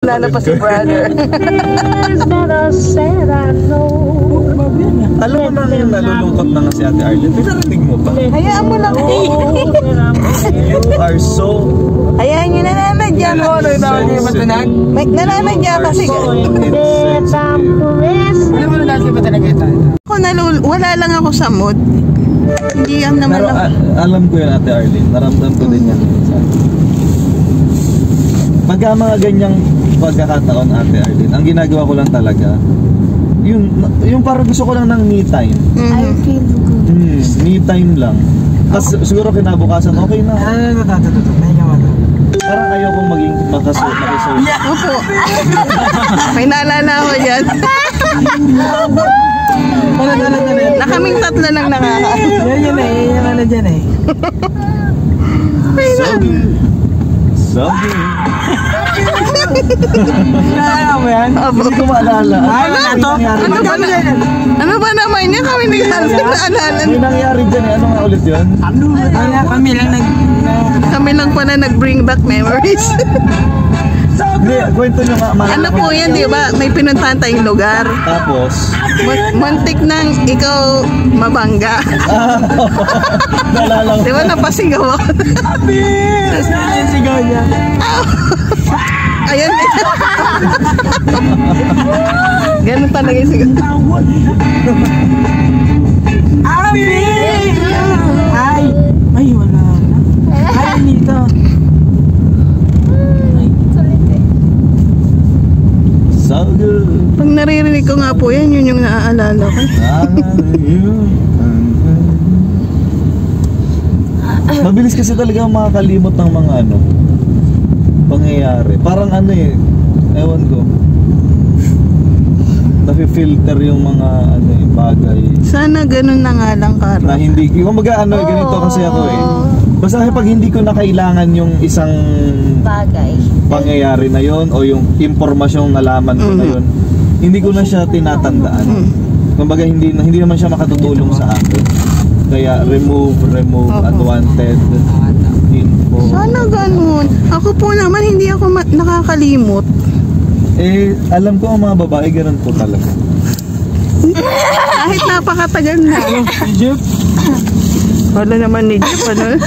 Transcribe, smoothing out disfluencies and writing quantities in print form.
Lalo pa si brother. Alam mo na yung nalulungkot na nga si Ate Arlene. Pinarinig mo pa. Hayaan mo lang. You are so... Hayaan nyo na naman dyan. Nananadya kasi. Wala lang ako sa mood. Hindi yan naman pero lang. Alam ko yun, Ate Arlene. Naramdam ko din yan. Pagka mga ganyang pagkakataon, Ate Arlene, ang ginagawa ko lang talaga, yung parang gusto ko lang ng me time. I feel good. Me time lang. Tapos siguro kinabukasan, okay na. Parang ayaw kong maging makisocial. Opo. May naalala ako dyan. Na kaming tatlo lang nakaka. Yan na dyan eh. Sabi. Naalala mo yan? Hindi ko maalala. Ano ba naman niya? Kami nag-aalala. May nangyari dyan eh. Ano nga ulit yun? Kami lang pala nag-bring back memories. Hindi, kwento nyo nga. Ano po yan, di ba? May pinuntahan tayong lugar. Tapos? Muntik nang ikaw mabangga. Naalala ko. Di ba napasigaw ako? Tapos nasigaw niya. Ayan. Ganun talaga yung sigaw. Ay, wala na. Ay, nito. So good. Pag naririnig ko nga po yan, yun yung naaalala ko. Mabilis kasi talaga makakalimot ng mga pangyayari. Parang ewan ko. Nafi-filter yung mga bagay. Sana ganun na nga lang, Carl. Na hindi, kumbaga ganito kasi ako eh. Basta pag hindi ko na kailangan yung isang pangyayari na yon o yung impormasyong nalaman ko na yon, hindi ko na siya tinatandaan. Kumbaga hindi naman siya makatutulong sa akin. Kaya remove unwanted info. Sana ganun. Ako po naman hindi ako nakakalimot. Alam ko ang mga babae ganun po talaga. Kahit napakatagal na. Egypt? Wala naman ni Jeep, ano?